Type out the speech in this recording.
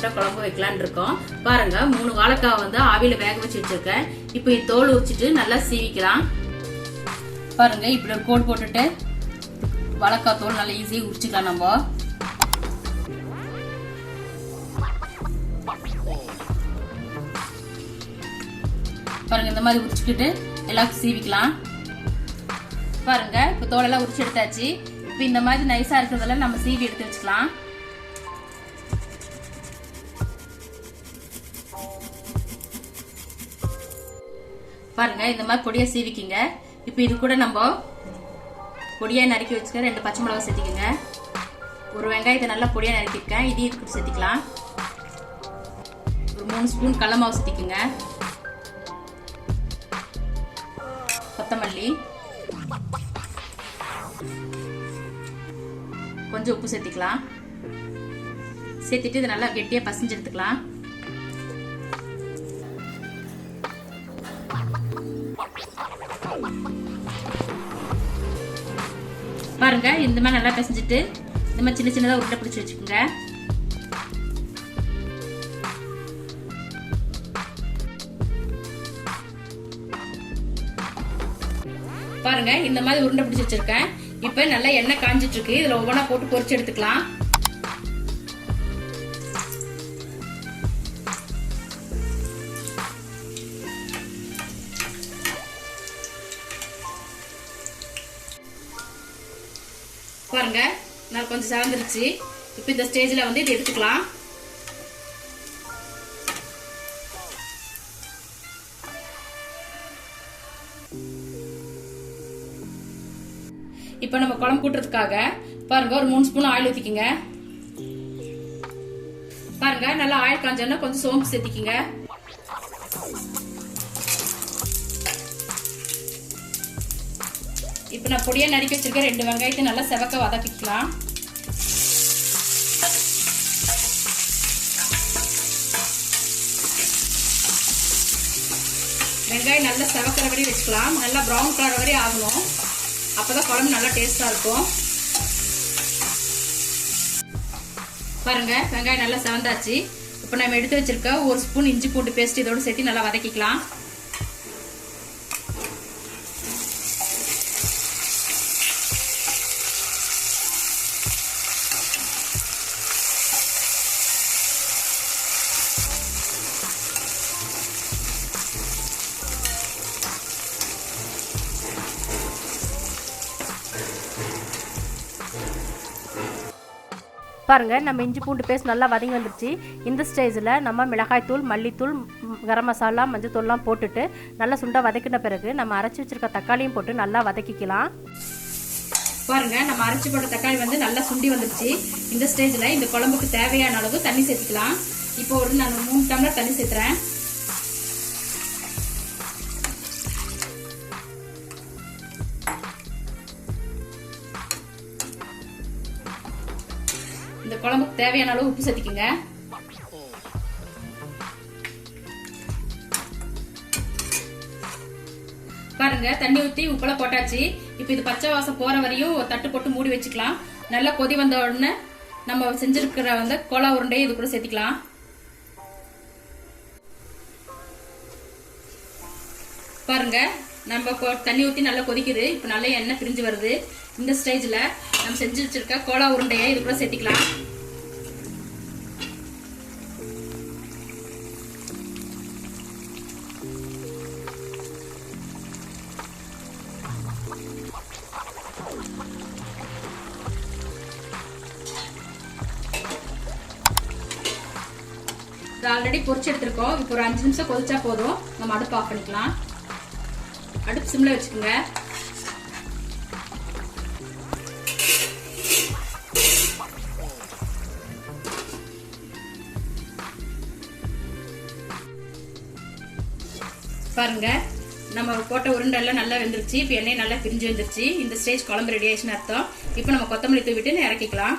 டேஸ்டா குழம்பு வைக்கலாம்னு இருக்கோம். பாருங்க 3 வாழைக்காய் வந்து ஆவியில வேக வச்சு வச்சிருக்கேன். இப்போ இது தோல் உரிச்சிட்டு நல்லா சீவிக்கலாம். பாருங்க இப்படி ஒரு கோடு போட்டுட்டு வாழைக்காய் தோல் நல்லா ஈஸியா உரிச்சுக்கலாம். நம்ம பாருங்க இந்த மாதிரி உரிச்சுக்கிட்டு எல்லாத்தையும் சீவிக்கலாம். பாருங்க இப்போ தோலெல்லாம் உரிச்சு எடுத்தாச்சு. இப்போ இந்த மாதிரி நைஸா இருக்கிறதெல்லாம் நம்ம சீவி எடுத்து வச்சுக்கலாம். பாருங்க இந்த மாதிரி பொடியா சீவிக்கிங்க. இப்போ இது கூட நம்ம பொடியா நறுக்கி வச்சுக்க 2 பச்சை மிளகாய் சேர்த்திக்கங்க. ஒரு வெங்காயத்தை நல்லா பொடியா நறுக்கிருக்கேன். இதையும் இதுக்கு சேர்த்திக்கலாம். ஒரு 3 ஸ்பூன் கடலை மாவு சேர்த்திக்கங்க. கொத்தமல்லி, கொஞ்சம் உப்பு சேர்த்திக்கலாம். சேர்த்துட்டு இதை நல்லா கெட்டியா பசஞ்சு எடுத்துக்கலாம். பாருங்க இந்த மாதிரி நல்லா பிசைஞ்சிட்டு இந்த மாதிரி சின்ன சின்னதா உருண்டை பிடிச்சி வச்சுக்கோங்க. பாருங்க இந்த மாதிரி உருண்டை பிடிச்சி வச்சிருக்கேன். இப்ப நல்லா எண்ணெய் காஞ்சிட்டு இருக்கு. இதுல ஒவ்வொன்றா போட்டு பொரிச்சு எடுத்துக்கலாம். பாருங்க நான் கொஞ்சம் சார்ந்துருச்சு. இப்ப இந்த ஸ்டேஜ்ல வந்து இதை எடுத்துக்கலாம். இப்ப நம்ம குழம்பு கூட்டுறதுக்காக பாருங்க ஒரு 3 ஸ்பூன் ஆயில் ஊத்திக்கங்க. பாருங்க நல்லா ஆயில் காஞ்சோன்னா கொஞ்சம் சோம்பு சேர்த்திக்கங்க. இப்ப நான் பொடியா நறுக்கி வச்சிருக்க 2 வெங்காயத்தை நல்லா செவக்க வதக்கிக்கலாம். வெங்காயம் நல்லா செவக்கிற வரை வச்சுக்கலாம். நல்லா ப்ரௌன் கலர் வரை ஆகணும். அப்பதான் குழம்பு நல்லா டேஸ்டா இருக்கும். பாருங்க வெங்காயம் நல்லா செவந்தாச்சு. இப்ப நம்ம எடுத்து வச்சிருக்க 1 ஸ்பூன் இஞ்சி பூண்டு பேஸ்ட் இதோட சேர்த்து நல்லா வதக்கிக்கலாம். பாருங்க நம்ம இஞ்சி பூண்டு பேஸ்ட் நல்லா வதங்கி வந்துருச்சு. இந்த ஸ்டேஜில் நம்ம மிளகாய் தூள், மல்லித்தூள், கரம் மசாலா, மஞ்சள் தூள்லாம் போட்டுட்டு நல்லா சுண்டா வதக்கின பிறகு நம்ம அரைச்சி வச்சிருக்க தக்காளியும் போட்டு நல்லா வதக்கிக்கலாம். பாருங்க நம்ம அரைச்சி போட்ட தக்காளி வந்து நல்லா சுண்டி வந்துருச்சு. இந்த ஸ்டேஜில் இந்த குழம்புக்கு தேவையான அளவு தண்ணி சேர்த்துக்கலாம். இப்போ நான் 3 டம்ளர் தண்ணி சேர்த்துறேன். இந்த குழம்புக்கு தேவையான அளவு உப்பு சேர்த்திக்கங்க. பாருங்க தண்ணி ஊத்தி உப்பெல்லாம் போட்டாச்சு. இப்ப இது பச்சை வாசம் போற வரையும் ஒரு தட்டு போட்டு மூடி வச்சுக்கலாம். நல்லா கொதி வந்த உடனே நம்ம செஞ்சிருக்கிற வந்து கோலா உருண்டையை இது கூட சேர்த்திக்கலாம். பாருங்க நம்ம தண்ணி ஊத்தி நல்லா கொதிக்குது. இப்ப நல்லா எண்ணெய் பிரிஞ்சு வருது. இந்த ஸ்டேஜ்ல நம்ம செஞ்சு வச்சிருக்க கோலா உருண்டையை இது கூட சேர்த்திக்கலாம். ஆல்ரெடி பொரிச்சு எடுத்திருக்கோம். இப்போ ஒரு 5 நிமிஷம் கொதிச்சா போதும். நம்ம அடுப்பு ஆஃப் பண்ணிக்கலாம். அடுப்பு சிம்ல வச்சுக்கோங்க. பாருங்க நம்ம போட்ட உருண்டை எல்லாம் நல்லா வெந்துருச்சு. இப்போ எண்ணெய் நல்லா பிரிஞ்சு வந்துருச்சு. இந்த ஸ்டேஜ் குழம்பு ரெடி ஆயிடுச்சுன்னு அர்த்தம். இப்போ நம்ம கொத்தமல்லி தூவிட்டு இறக்கிக்கலாம்.